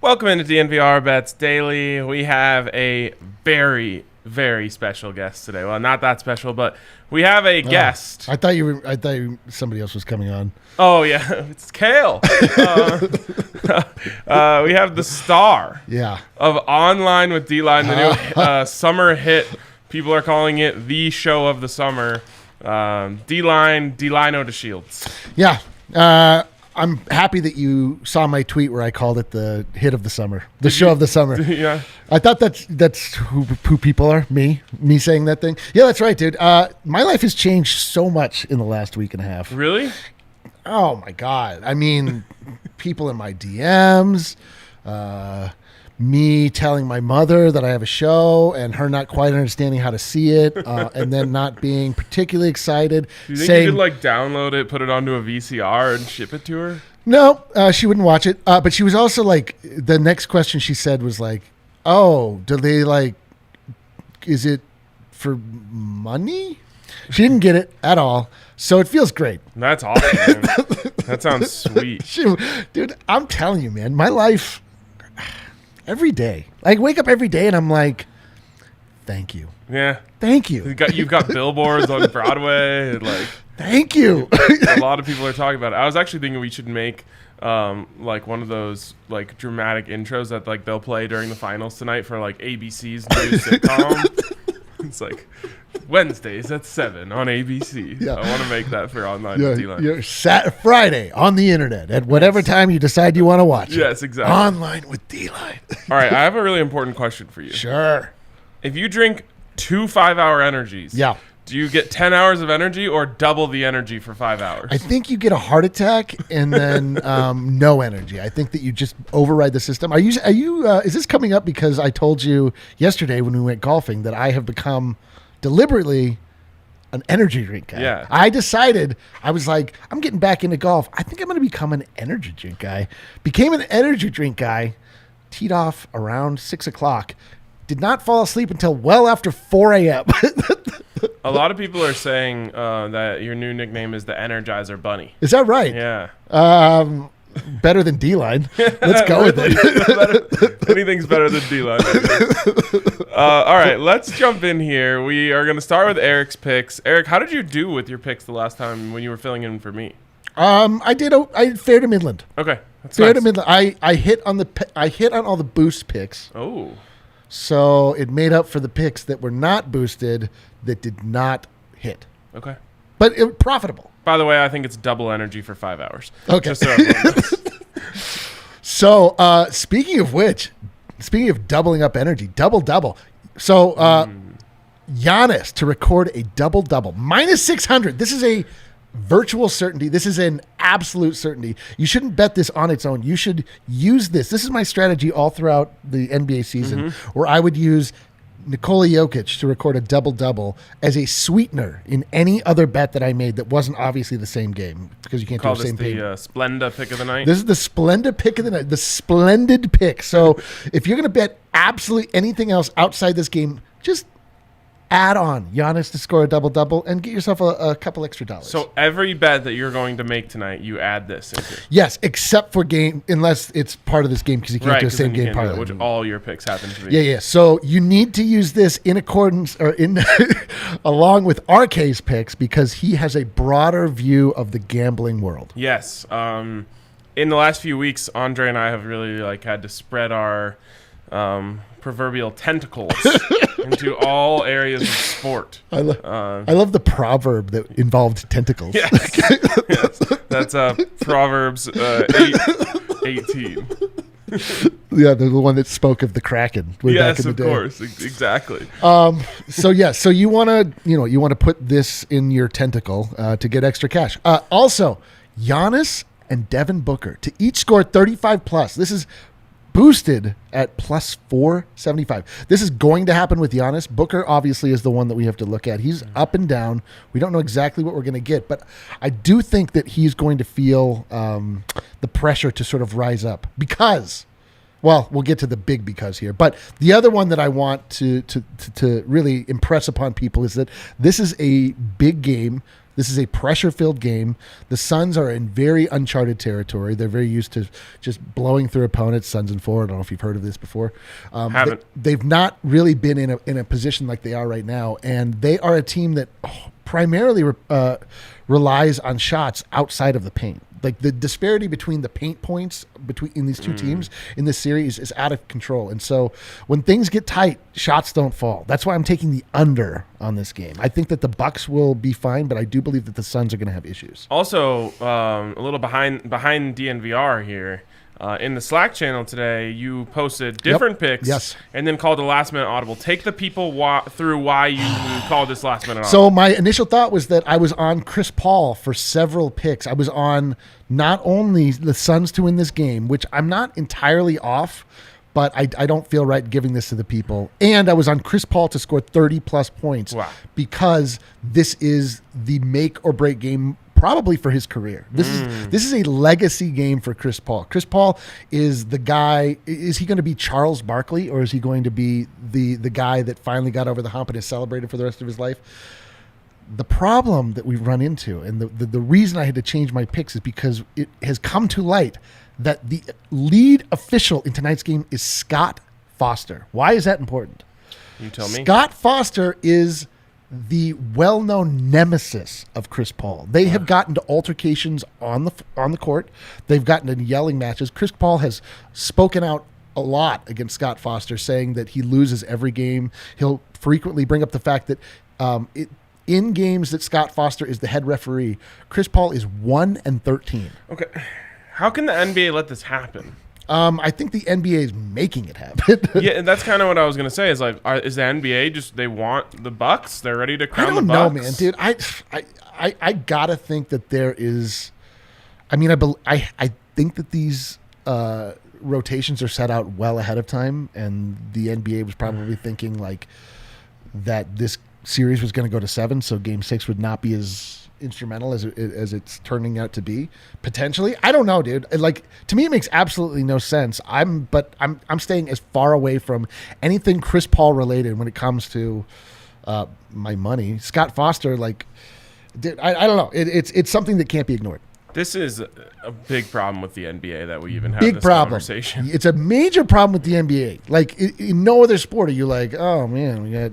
Welcome into DNVR Bets Daily. We have a very, very special guest today. Well, not that special, but we have a guest. I thought somebody else was coming on. Oh yeah, it's Kale. We have the star. Yeah. Of Online with D-Line, the new summer hit. People are calling it the show of the summer. D-Line, D-Lino to Shields. Yeah. I'm happy that you saw my tweet where I called it the hit of the summer, the show of the summer. Yeah. I thought that's who people are. Me saying that thing. Yeah, that's right, dude. My life has changed so much in the last week and a half. Really? Oh my God. I mean, people in my DMs, me telling my mother that I have a show and her not quite understanding how to see it, and then not being particularly excited. Do you think you could download it, put it onto a VCR and ship it to her? No, she wouldn't watch it. But she was also the next question she said was oh, do they is it for money? She didn't get it at all. So it feels great. That's awesome, man. That sounds sweet. Dude, I'm telling you, man, my life... Every day. I wake up every day and I'm like, thank you. Yeah. Thank you. You've got billboards on Broadway. And thank you. A lot of people are talking about it. I was actually thinking we should make one of those dramatic intros that they'll play during the finals tonight for ABC's new sitcom. It's Wednesdays at 7 on ABC. Yeah. I want to make that for Online with D-Line. Friday on the internet at whatever time you decide you want to watch it. Yes, exactly. Online with D-Line. All right, I have a really important question for you. Sure. If you drink 2 5-hour energies, do you get 10 hours of energy or double the energy for 5 hours? I think you get a heart attack and then no energy. I think that you just override the system. Are you? Is this coming up because I told you yesterday when we went golfing that I have become deliberately an energy drink guy? Yeah. I decided, I was like, I'm getting back into golf. I think I'm going to become an energy drink guy. Became an energy drink guy, teed off around 6 o'clock. Did not fall asleep until well after 4 a.m. A lot of people are saying that your new nickname is the Energizer Bunny. Is that right? Yeah. Better than D-Line. Let's go with it. Anything's better than D-Line. All right, let's jump in here. We are going to start with Eric's picks. Eric, how did you do with your picks the last time when you were filling in for me? I did fair to Midland. Okay, that's fair nice. to Midland. I hit on all the boost picks. Oh. So it made up for the picks that were not boosted that did not hit. Okay. But it was profitable. By the way, I think it's double energy for 5 hours. Okay. Just so everyone knows. So speaking of doubling up energy, double. So Giannis to record a double minus 600. This is a virtual certainty. This is an absolute certainty. You shouldn't bet this on its own. You should use this. This is my strategy all throughout the NBA season, where I would use Nikola Jokic to record a double as a sweetener in any other bet that I made that wasn't obviously the same game, because you can't do the same thing. Call this the Splenda pick of the night? This is the Splenda pick of the night, the splendid pick. So if you're going to bet absolutely anything else outside this game, just add on Giannis to score a double and get yourself a couple extra dollars. So every bet that you're going to make tonight, you add this into? Yes, except for game, unless it's part of this game, because you can't do the same game part of it. Which all your picks happen to be. Yeah. So you need to use this in accordance or in along with RK's picks, because he has a broader view of the gambling world. Yes. In the last few weeks, Andre and I have really had to spread our proverbial tentacles into all areas of sport. I love the proverb that involved tentacles. Yes. Yes. That's Proverbs 8:18. Yeah, the one that spoke of the Kraken way back in the day. Yes, of course, exactly. So you want to put this in your tentacle to get extra cash. Also, Giannis and Devin Booker to each score 35 plus. This is boosted at plus 475. This is going to happen with Giannis. Booker obviously is the one that we have to look at. He's up and down. We don't know exactly what we're going to get, but I do think that he's going to feel the pressure to sort of rise up, because Well, we'll get to the big because here. But the other one that I want to really impress upon people is that this is a big game. This is a pressure-filled game. The Suns are in very uncharted territory. They're very used to just blowing through opponents, Suns and 4. I don't know if you've heard of this before. Haven't. They've not really been in a position like they are right now, and they are a team that primarily relies on shots outside of the paint. Like the disparity between the paint points in these two teams in this series is out of control. And so when things get tight, shots don't fall. That's why I'm taking the under on this game. I think that the Bucks will be fine, but I do believe that the Suns are going to have issues. Also, a little behind DNVR here. In the Slack channel today, you posted different picks and then called a last-minute audible. Take the people through why you called this last-minute audible. So my initial thought was that I was on Chris Paul for several picks. I was on not only the Suns to win this game, which I'm not entirely off, but I don't feel right giving this to the people. And I was on Chris Paul to score 30-plus points because this is the make-or-break game probably for his career. This is a legacy game for Chris Paul. Chris Paul is the guy. Is he going to be Charles Barkley, or is he going to be the guy that finally got over the hump and is celebrated for the rest of his life? The problem that we've run into, and the reason I had to change my picks, is because it has come to light that the lead official in tonight's game is Scott Foster. Why is that important? You tell me. Scott Foster is the well-known nemesis of Chris Paul. They have gotten to altercations on the court. They've gotten into yelling matches. Chris Paul has spoken out a lot against Scott Foster, saying that he loses every game. He'll frequently bring up the fact that in games that Scott Foster is the head referee, Chris Paul is 1-13. Okay. How can the NBA let this happen? I think the NBA is making it happen. Yeah, and that's kind of what I was going to say. Is like, is the NBA just, they want the Bucks? They're ready to crown the Bucks? I don't know, man, dude. I gotta think that there is. I mean, I think that these rotations are set out well ahead of time, and the NBA was probably thinking like that this series was going to go to 7, so Game 6 would not be as instrumental as it's turning out to be potentially. I don't know, dude. Like, to me, it makes absolutely no sense. I'm staying as far away from anything Chris Paul related when it comes to my money. Scott Foster, like, dude, I don't know. It's something that can't be ignored. This is a big problem with the NBA that we even have this conversation. It's a major problem with the NBA. Like, in no other sport are you like, oh man, we got.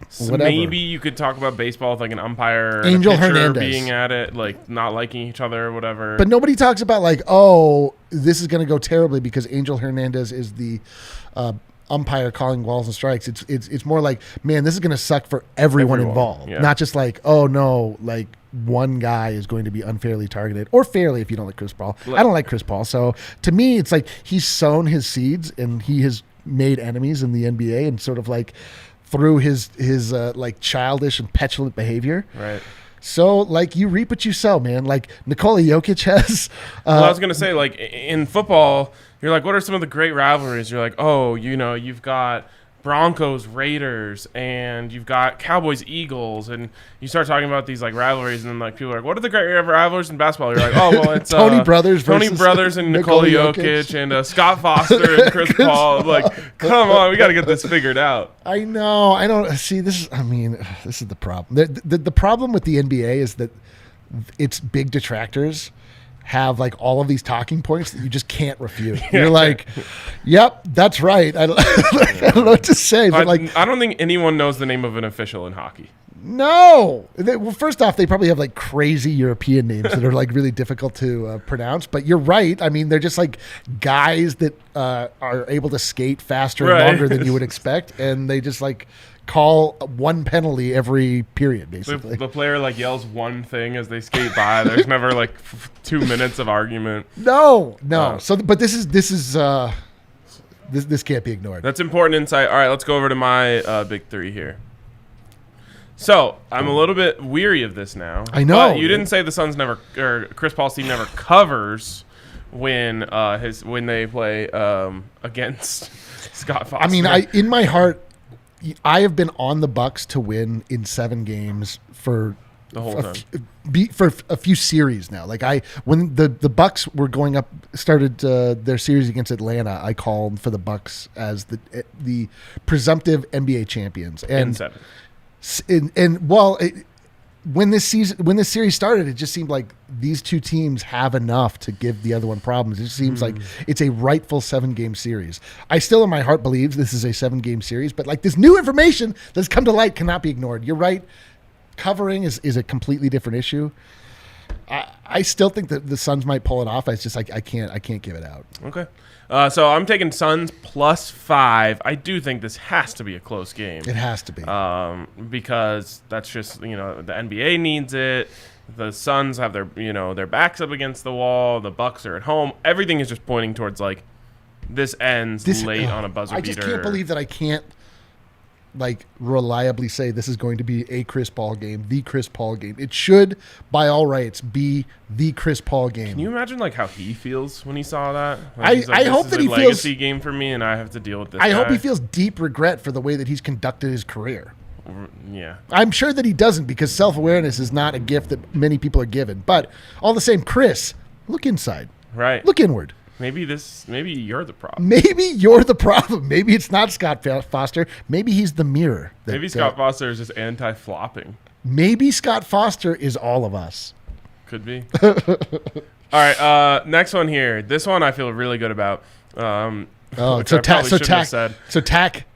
So whatever. Maybe you could talk about baseball with like an umpire and Angel a pitcher Hernandez being at it, like not liking each other or whatever. But nobody talks about like, oh, this is going to go terribly because Angel Hernandez is the umpire calling balls and strikes. It's more like, man, this is going to suck for everyone involved. Yeah. Not just like, oh no, like one guy is going to be unfairly targeted, or fairly if you don't like Chris Paul. I don't like Chris Paul. So to me, it's like he's sown his seeds and he has made enemies in the NBA and sort of like through his like childish and petulant behavior. Right. So like you reap what you sow, man. Like Nikola Jokic has. Well, I was gonna say, like in football, you're like, what are some of the great rivalries? You're like, oh, you know, you've got Broncos, Raiders, and you've got Cowboys, Eagles, and you start talking about these like rivalries, and then like people are like, what are the great rivalries in basketball? You're like, oh, well, it's Tony Brothers and Nikola Jokic and Scott Foster and Chris Paul. I'm like, come on, we got to get this figured out. I know. I don't see this. I mean, this is the problem. The problem with the NBA is that its big detractors have like all of these talking points that you just can't refute. You're like, yep, that's right. I don't know what to say. But like, I don't think anyone knows the name of an official in hockey. No. Well, first off, they probably have like crazy European names that are like really difficult to pronounce. But you're right. I mean, they're just like guys that are able to skate faster and longer than you would expect. And they just like call one penalty every period, basically. The player like yells one thing as they skate by. There's never like 2 minutes of argument. No. So, but this can't be ignored. That's important insight. All right, let's go over to my big three here. So I'm a little bit weary of this now. I know. But you didn't say the Suns never, or Chris Paul's team never covers when they play against Scott Foster. I mean, in my heart, I have been on the Bucks to win in 7 games for the whole time. For a few series now. Like when the Bucks were going up, started their series against Atlanta, I called for the Bucks as the presumptive NBA champions. And when this series started, it just seemed like these two teams have enough to give the other one problems. It just seems like it's a rightful 7-game series. I still, in my heart, believe this is a 7-game series, but like this new information that's come to light cannot be ignored. You're right. Covering is a completely different issue. I still think that the Suns might pull it off. It's just like I can't give it out. Okay. So I'm taking Suns +5. I do think this has to be a close game. It has to be. Because that's just, the NBA needs it. The Suns have their backs up against the wall. The Bucks are at home. Everything is just pointing towards like this ends late on a buzzer beater. I just can't believe that I can't reliably say this is going to be a Chris Paul game, the Chris Paul game. It should, by all rights, be the Chris Paul game. Can you imagine how he feels when he saw that? I hope that he feels legacy game for me, and I have to deal with this. I hope he feels deep regret for the way that he's conducted his career. Yeah, I'm sure that he doesn't, because self-awareness is not a gift that many people are given. But all the same, Chris, look inside. Right. Look inward. Maybe you're the problem. Maybe you're the problem. Maybe it's not Scott Foster. Maybe he's the mirror. Maybe Scott Foster is just anti-flopping. Maybe Scott Foster is all of us. Could be. All right, next one here. This one I feel really good about. Tack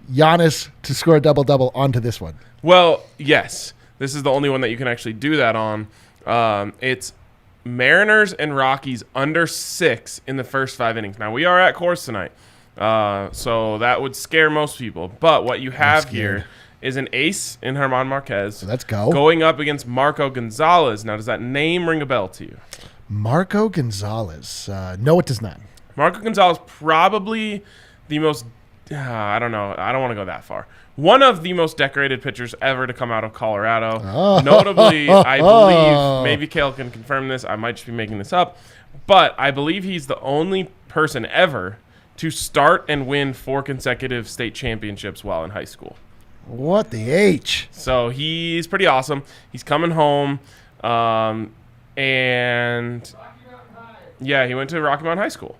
Giannis to score a double-double onto this one. Well, yes. This is the only one that you can actually do that on. It's Mariners and Rockies under 6 in the first 5 innings. Now, we are at Coors tonight, so that would scare most people. But what you have here is an ace in German Marquez. Let's go. Going up against Marco Gonzalez. Now, does that name ring a bell to you? Marco Gonzalez. No, it does not. Marco Gonzalez, probably the most, I don't know. I don't want to go that far. One of the most decorated pitchers ever to come out of Colorado. Notably, I believe, maybe Kale can confirm this, I might just be making this up, but I believe he's the only person ever to start and win 4 consecutive state championships while in high school. What the H? So he's pretty awesome. He's coming home, and yeah, he went to Rocky Mountain High School.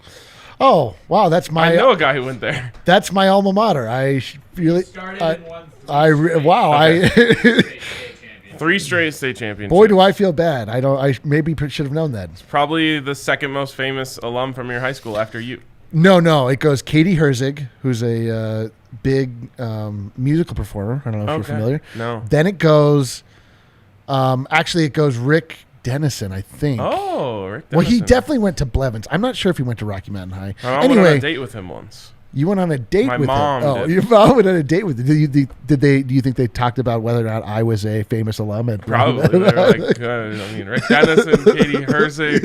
Oh, wow, that's my... I know a guy who went there. That's my alma mater. I really... Wow. 3 straight state championships. Boy, do I feel bad. I maybe should have known that. It's probably the second most famous alum from your high school after you. No. It goes Katie Herzig, who's a big musical performer. I don't know if you're familiar. No. Then it goes... actually, it goes Rick Dennison, I think. Oh, Rick Dennison. Well, he definitely went to Blevins. I'm not sure if he went to Rocky Mountain High. My mom went on a date with him once. You went on a date with him? My mom did. Your mom went on a date with him. Do you think they talked about whether or not I was a famous alum at Probably. They were like, Rick Dennison, Katie Herzig,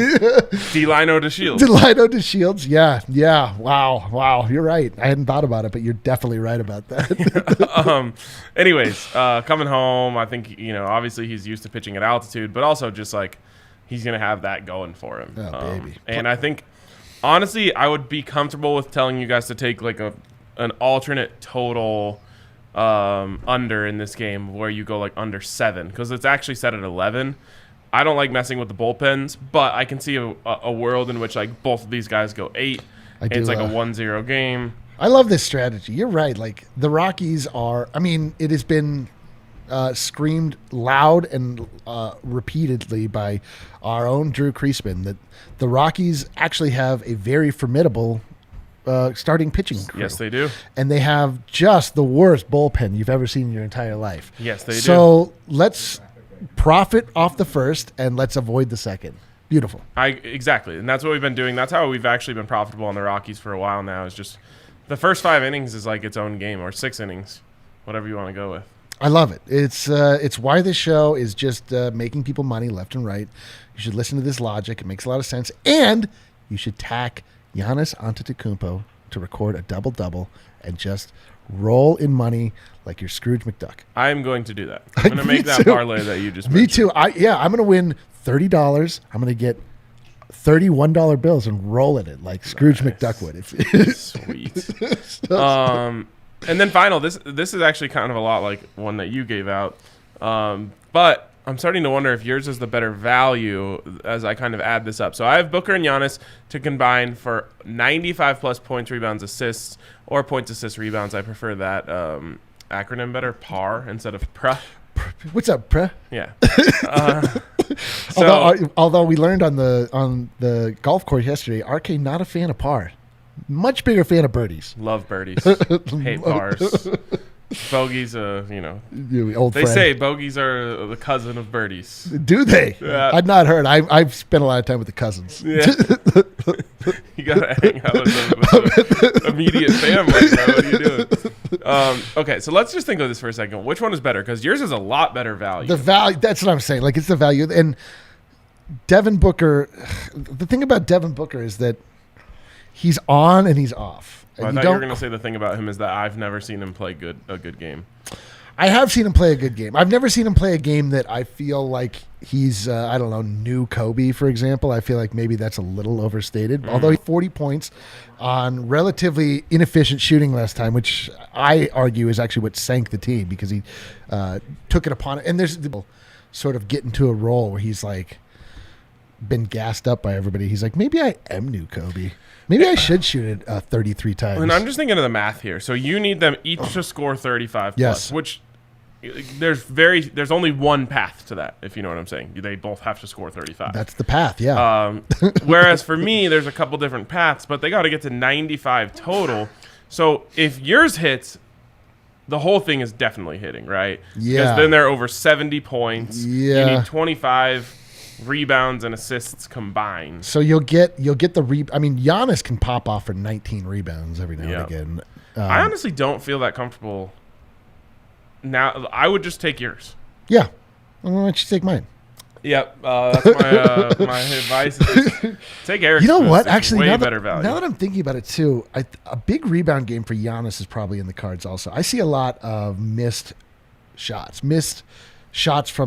D-Lino DeShields. D-Lino DeShields, yeah. Wow. You're right. I hadn't thought about it, but you're definitely right about that. Anyways, coming home, I think, obviously he's used to pitching at altitude, but also just like he's going to have that going for him. Oh, baby. And I think... Honestly, I would be comfortable with telling you guys to take like an alternate total under in this game where you go like under 7 because it's actually set at 11. I don't like messing with the bullpens, but I can see a world in which like both of these guys go 8. It's like a 1-0 game. I love this strategy. You're right. Like the Rockies are. I mean, it has been screamed loud and repeatedly by our own Drew Kreisman that the Rockies actually have a very formidable starting pitching crew. Yes, they do. And they have just the worst bullpen you've ever seen in your entire life. Yes, they do. So let's profit off the first and let's avoid the second. Beautiful. Exactly. And that's what we've been doing. That's how we've actually been profitable on the Rockies for a while now, is just the first 5 innings is like its own game, or 6 innings, whatever you want to go with. I love it. It's why this show is just making people money left and right. You should listen to this logic. It makes a lot of sense. And you should tack Giannis Antetokounmpo to record a double-double and just roll in money like you're Scrooge McDuck. I'm going to do that. I'm going to make that parlay that you just mentioned. Me too. I'm going to win $30. I'm going to get $31 bills and roll in it like Scrooge McDuck would. Sweet. And then final, this is actually kind of a lot like one that you gave out. But I'm starting to wonder if yours is the better value as I kind of add this up. So I have Booker and Giannis to combine for 95-plus points, rebounds, assists, or points, assists, rebounds. I prefer that acronym better, PAR instead of PRA. What's up, Pre? Yeah. Although we learned on the golf course yesterday, RK not a fan of par. Much bigger fan of birdies. Love birdies. Hate pars. Bogeys, old they friend. say bogeys are the cousin of birdies. Do they? Yeah. I've not heard. I've spent a lot of time with the cousins. Yeah. You got to hang out with the immediate family. What are you doing? Okay, so let's just think of this for a second. Which one is better? Because yours is a lot better value. The value. That's what I'm saying. Like, it's the value. And Devin Booker, the thing about Devin Booker is that he's on and he's off. Well, I thought you were going to say the thing about him is that I've never seen him play a good game. I have seen him play a good game. I've never seen him play a game that I feel like he's, new Kobe, for example. I feel like maybe that's a little overstated. Although he 40 points on relatively inefficient shooting last time, which I argue is actually what sank the team because he took it upon it. And there's sort of get into a role where he's like been gassed up by everybody. He's like, maybe I am new Kobe. Maybe I should shoot it 33 times. And I'm just thinking of the math here. So you need them each to score 35 yes. plus, which there's only one path to that, if you know what I'm saying. They both have to score 35. That's the path, yeah. Whereas for me, there's a couple different paths, but they got to get to 95 total. So if yours hits, the whole thing is definitely hitting, right? Yeah. Because then they're over 70 points. Yeah. You need 25 rebounds and assists combined. So you'll get the I mean, Giannis can pop off for 19 rebounds every now and again. I honestly don't feel that comfortable. Now, I would just take yours. Yeah. Why don't you take mine? Yep. That's my advice. Take Eric's. You know what? It's Actually, way better value. Now that I'm thinking about it too, a big rebound game for Giannis is probably in the cards also. I see a lot of missed shots from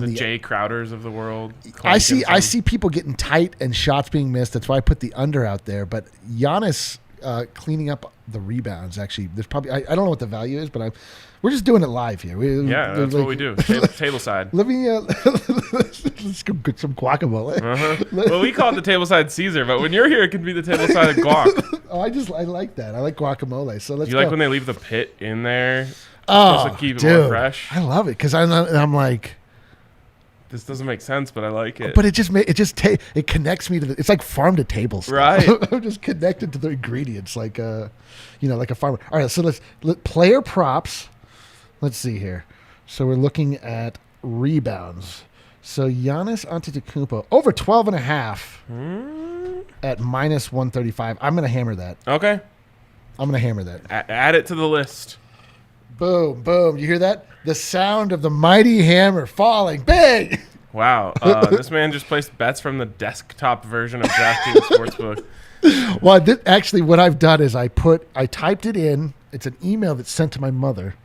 the Jay Crowders of the world. I see people getting tight and shots being missed. That's why I put the under out there. But Giannis cleaning up the rebounds, actually, there's probably I don't know what the value is, but we're just doing it live here. That's what we do. Tableside. Let me let's go get some guacamole. Uh-huh. Well, we call it the tableside Caesar, but when you're here, it can be the tableside guac. Oh, I like that. I like guacamole. So let's. You like when they leave the pit in there? Oh, to keep it dude, more fresh. I love it because I'm like. This doesn't make sense, but I like it. But it connects me to it's like farm to table stuff. Right. I'm just connected to the ingredients like like a farmer. All right, so let's player props. Let's see here. So we're looking at rebounds. So Giannis Antetokounmpo over 12.5 at minus 135. I'm going to hammer that. Okay. I'm going to hammer that. Add it to the list. Boom, boom. You hear that? The sound of the mighty hammer falling. Bang! Wow. This man just placed bets from the desktop version of DraftKings Sportsbook. Well, actually, what I've done is I typed it in. It's an email that's sent to my mother.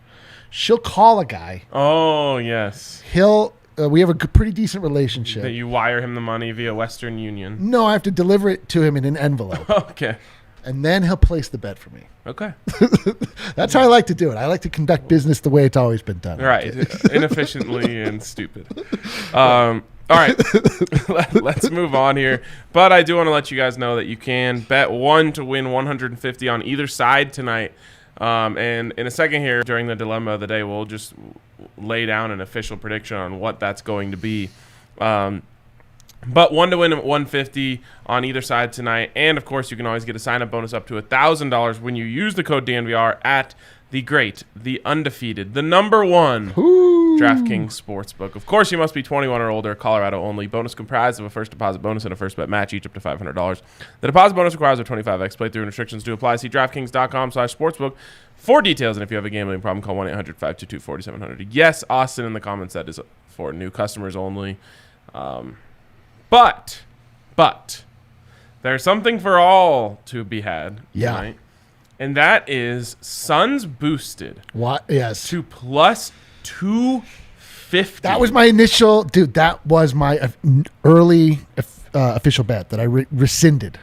She'll call a guy. Oh, yes. We have a pretty decent relationship. That you wire him the money via Western Union. No, I have to deliver it to him in an envelope. Okay. And then he'll place the bet for me. Okay. That's how I like to do it. I like to conduct business the way it's always been done. Right. Inefficiently and stupid. All right. Let's move on here. But I do want to let you guys know that you can bet one to win 150 on either side tonight. And in a second here, during the dilemma of the day, we'll just lay down an official prediction on what that's going to be. But one to win 150 on either side tonight. And, of course, you can always get a sign-up bonus up to $1,000 when you use the code DNVR at the great, the undefeated, the number one DraftKings Sportsbook. Of course, you must be 21 or older, Colorado only. Bonus comprised of a first deposit bonus and a first bet match, each up to $500. The deposit bonus requires a 25x playthrough and restrictions do apply. See DraftKings.com/sportsbook for details. And if you have a gambling problem, call 1-800-522-4700. Yes, Austin in the comments, that is for new customers only. But there's something for all to be had tonight. And that is Suns boosted. What? Yes. To plus 250. That was my initial, dude. That was my early official bet that I rescinded.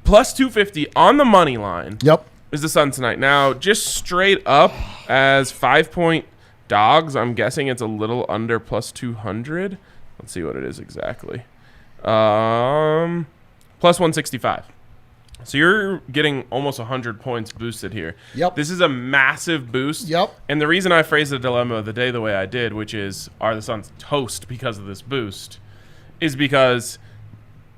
Plus 250 on the money line. Yep. Is the Suns tonight. Now, just straight up as 5-point Dogs, I'm guessing it's a little under plus 200. Let's see what it is exactly. Plus 165. So you're getting almost 100 points boosted here. Yep. This is a massive boost. Yep. And the reason I phrased the dilemma of the day the way I did, which is, are the Suns toast because of this boost, is because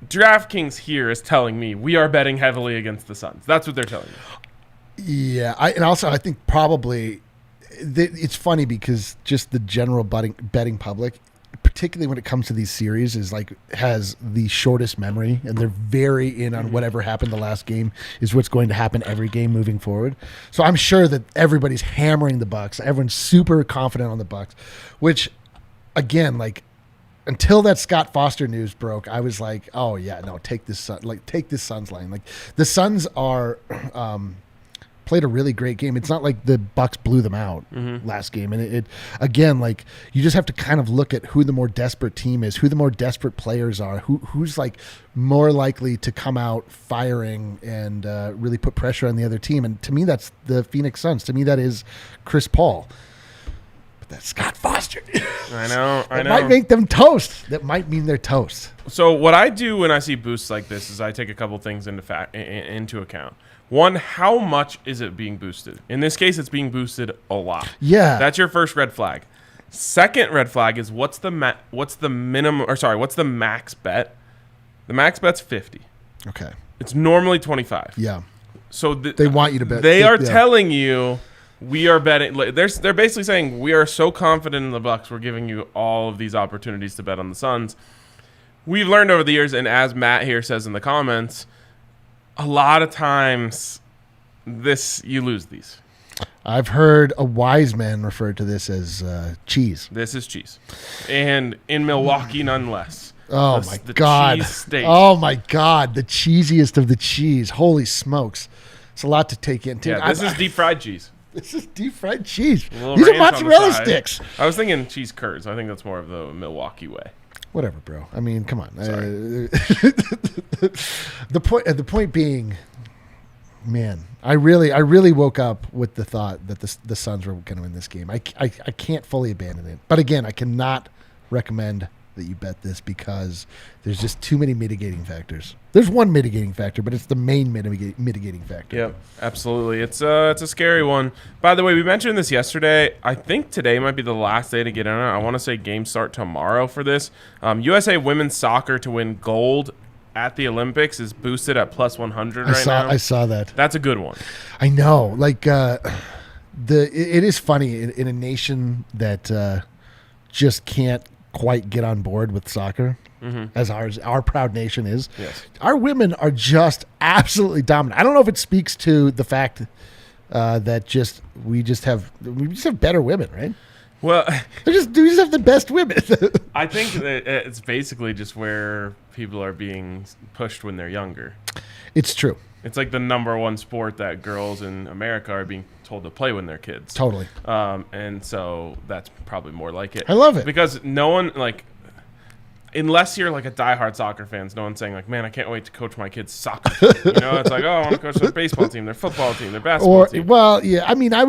DraftKings here is telling me we are betting heavily against the Suns. That's what they're telling me. Yeah. I think probably it's funny because just the general betting public, particularly when it comes to these series, has the shortest memory, and they're very in on whatever happened the last game is what's going to happen every game moving forward. So I'm sure that everybody's hammering the Bucks. Everyone's super confident on the Bucks, which, again, until that Scott Foster news broke, I was like, oh yeah, no, take this Suns line. Like, the Suns are played a really great game. It's not like the Bucks blew them out last game. And it again, you just have to kind of look at who the more desperate team is, who the more desperate players are, who's more likely to come out firing and really put pressure on the other team. And to me, that's the Phoneix Suns. To me, that is Chris Paul. But that's Scott Foster. I know. That might make them toast. That might mean they're toast. So what I do when I see boosts like this is I take a couple things into account. One, how much is it being boosted? In this case, it's being boosted a lot. Yeah. That's your first red flag. Second red flag is what's the max bet? The max bet's 50. Okay. It's normally 25. Yeah. So they want you to bet. They are telling you we are betting. They're basically saying we are so confident in the Bucks, we're giving you all of these opportunities to bet on the Suns. We've learned over the years, and as Matt here says in the comments, a lot of times you lose these. I've heard a wise man refer to this as cheese. This is cheese. And in Milwaukee, nonetheless. Oh, my God. Cheese state. Oh, my God. The cheesiest of the cheese. Holy smokes. It's a lot to take in. Yeah, this is deep fried cheese. This is deep fried cheese. These are mozzarella sticks. I was thinking cheese curds. I think that's more of the Milwaukee way. Whatever, bro. I mean, come on. Sorry. The point being, man, I really woke up with the thought that the Suns were going to win this game. I can't fully abandon it. But again, I cannot recommend that you bet this because there's just too many mitigating factors. There's one mitigating factor, but it's the main mitigating factor. Yep, absolutely. It's a scary one. By the way, we mentioned this yesterday. I think today might be the last day to get in on it. I want to say games start tomorrow for this. USA women's soccer to win gold at the Olympics is boosted at plus 100 now. I saw that. That's a good one. I know. It is funny in a nation that just can't quite get on board with soccer, as our proud nation is. Yes. Our women are just absolutely dominant. I don't know if it speaks to the fact that we just have better women, right? Well, we just have the best women. I think that it's basically just where people are being pushed when they're younger. It's true. It's like the number one sport that girls in America are being told to play when they're kids. Totally. And so that's probably more like it. I love it. Because no one, unless you're a diehard soccer fan, no one's saying man, I can't wait to coach my kids soccer team. It's I want to coach their baseball team, their football team, their basketball team. Well, yeah. I mean, I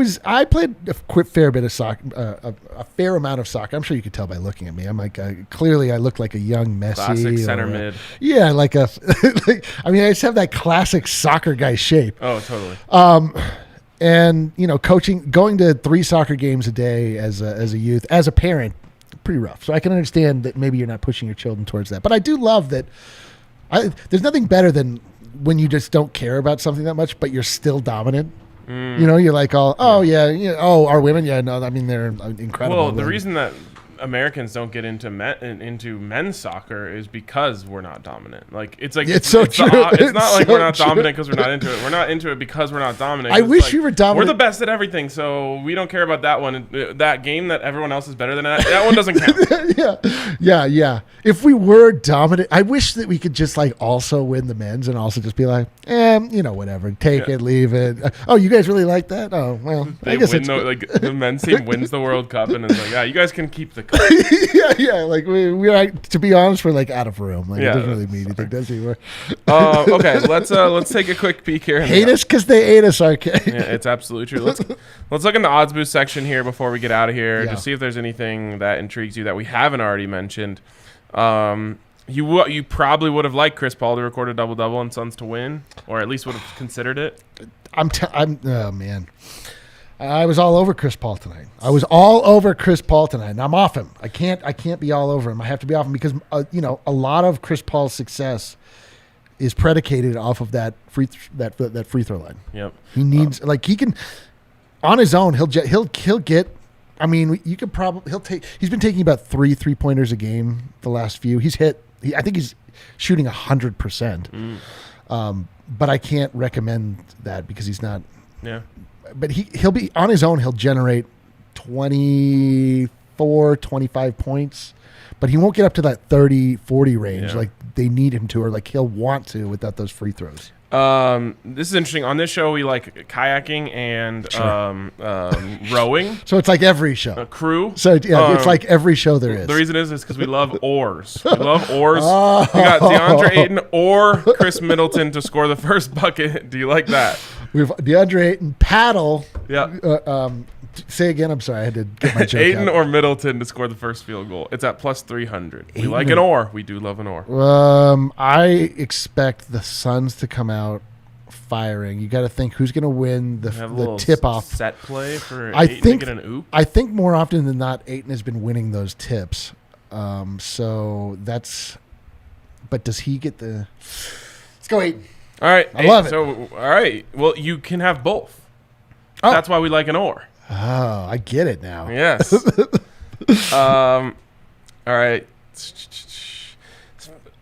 played a fair bit of soccer, a fair amount of soccer. I'm sure you could tell by looking at me. I'm clearly I look like a young Messi. Classic center mid. Yeah, I just have that classic soccer guy shape. Oh, totally. And coaching, going to 3 soccer games a day as a youth, as a parent, pretty rough. So I can understand that maybe you're not pushing your children towards that. But I do love that. There's nothing better than when you just don't care about something that much, but you're still dominant. You're like, our women, they're incredible. Well, the reason that Americans don't get into men's soccer is because we're not dominant. It's true. It's not like we're not dominant because we're not into it. We're not into it because we're not dominant. I wish we were dominant. We're the best at everything, so we don't care about that one. That game that everyone else is better than that one doesn't count. Yeah. If we were dominant, I wish that we could just also win the men's and also just be whatever, take it, leave it. Oh, you guys really like that? Oh, well, I guess the men's team wins the World Cup and it's you guys can keep the yeah. Like we're to be honest, we're like out of room. Like it doesn't really mean anything, does it? Anymore. Okay, let's take a quick peek here. Hate us because they ate us, RK. Yeah, it's absolutely true. Let's look in the odds boost section here before we get out of here. Yeah. Just see if there's anything that intrigues you that we haven't already mentioned. You probably would have liked Chris Paul to record a double-double and Suns to win, or at least would have considered it. Oh man, I was all over Chris Paul tonight. And I'm off him. I can't be all over him. I have to be off him because a lot of Chris Paul's success is predicated off of that free throw line. Yep. He needs he can on his own. He'll get. I mean, you could probably he's been taking about 3-3-pointers a game the last few. I think he's shooting 100%. But I can't recommend that because he's not. Yeah. But he'll be on his own. He'll generate 24, 25 points, but he won't get up to that 30, 40 range like they need him to, or like he'll want to without those free throws. This is interesting. On this show, we like kayaking and rowing. So it's like every show. Crew. So it's like every show there is. The reason is because we love oars. We love oars. We got DeAndre Ayton or Chris Middleton to score the first bucket. Do you like that? We have DeAndre Ayton paddle. Yeah. Say again. I'm sorry. I had to get my joke Ayton out. or Middleton to score the first field goal. It's at plus 300. We like an oar. We do love an oar. I expect the Suns to come out firing. You got to think who's going to win the tip off set play for Ayton to get an oop. I think more often than not, Ayton has been winning those tips. So that's. But does he get the? Let's go Ayton. All right, I love it. So all right, well you can have both. Oh. That's why we like an oar. Oh, I get it now. Yes. All right.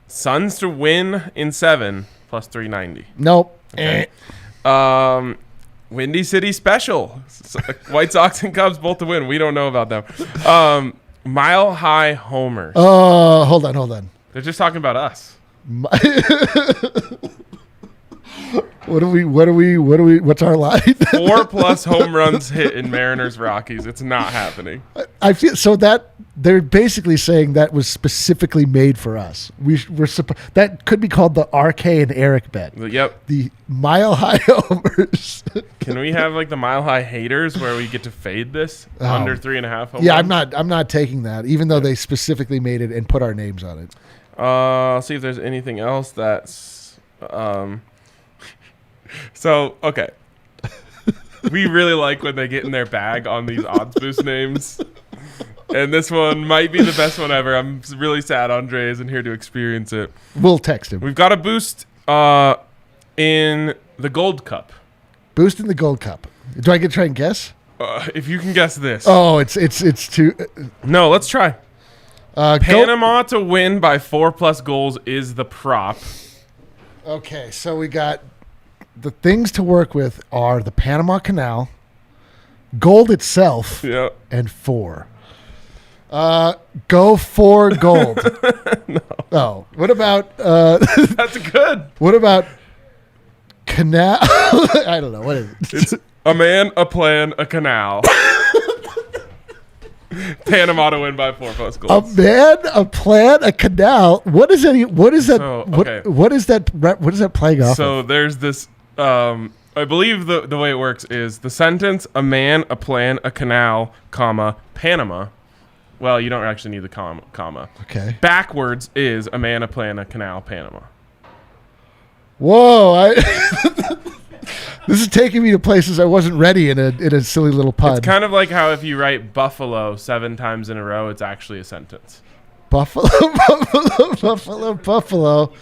Suns to win in 7 plus 390. Nope. Okay. Windy City special. White Sox and Cubs both to win. We don't know about them. Mile High homers. Oh, hold on. They're just talking about us. What's our line? 4+ home runs hit in Mariners Rockies. It's not happening. I feel so that they're basically saying that was specifically made for us. That could be called the RK and Eric bet. Yep. The Mile High homers. Can we have like the Mile High haters where we get to fade this under 3.5 home Yeah, runs? I'm not taking that, even though they specifically made it and put our names on it. I'll see if there's anything else that's so okay. We really like when they get in their bag on these odds boost names. And this one might be the best one ever. I'm really sad Andre isn't here to experience it. We'll text him. We've got a boost in the Gold Cup. Boost in the Gold Cup. Do I get to try and guess? If you can guess this. Oh, it's too. No, let's try. Panama to win by 4+ goals is the prop. Okay, so we got the things to work with are the Panama Canal, gold itself, and 4. Go for gold. No. Oh, what about? That's good. What about canal? I don't know. What is it? It's a man, a plan, a canal. Panama to win by 4+ goals. A man, a plan, a canal. What is that? What is that? So, okay. What is that? What is that playing off? So there's this. I believe the way it works is the sentence: a man, a plan, a canal, comma, Panama. Well, you don't actually need the comma. Okay. Backwards is a man, a plan, a canal, Panama. Whoa! This is taking me to places I wasn't ready in a silly little pun. It's kind of like how if you write Buffalo 7 times in a row, it's actually a sentence. Buffalo, Buffalo, Buffalo, Buffalo.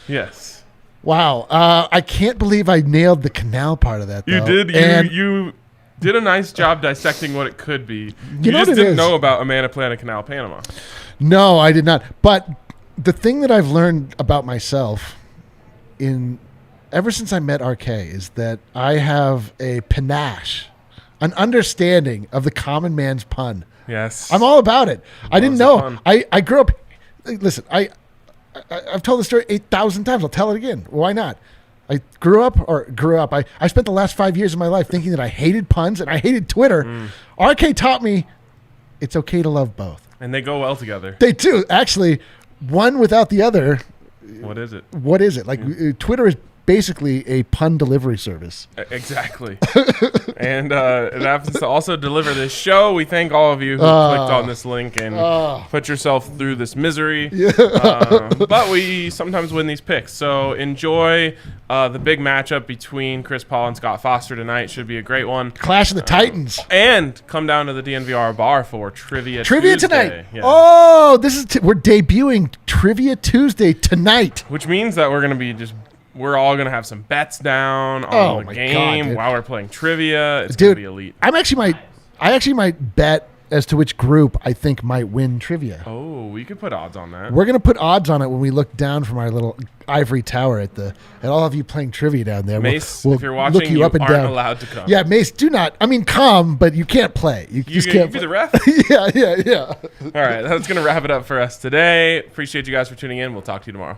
Yes. Wow. I can't believe I nailed the canal part of that, though. You did. You did a nice job dissecting what it could be. You just didn't know about a man, a plan, a canal, Panama. No, I did not. But the thing that I've learned about myself ever since I met RK is that I have a panache, an understanding of the common man's pun. Yes. I'm all about it. I didn't know. I grew up. Listen, I've told the story 8,000 times. I'll tell it again. Why not? I grew up. I spent the last 5 years of my life thinking that I hated puns and I hated Twitter. RK taught me it's okay to love both. And they go well together. They do. Actually, one without the other. What is it? What is it? Like Twitter is basically a pun delivery service. Exactly. And it happens to also deliver this show. We thank all of you who clicked on this link and put yourself through this misery. But we sometimes win these picks. So enjoy the big matchup between Chris Paul and Scott Foster tonight. Should be a great one. Clash of the Titans. And come down to the DNVR bar for Trivia Tuesday. tonight. Yeah. Oh, this is we're debuting Trivia Tuesday tonight. Which means that we're going to be we're all going to have some bets down on the game while we're playing trivia. It's going to be elite. I actually might bet as to which group I think might win trivia. Oh, we could put odds on that. We're going to put odds on it when we look down from our little ivory tower at all of you playing trivia down there. Mace, we'll if you're watching, look you up and aren't down. allowed to come. Yeah, Mace, do not. I mean, come, but you can't play. You just can't be the ref? Yeah. All right, that's going to wrap it up for us today. Appreciate you guys for tuning in. We'll talk to you tomorrow.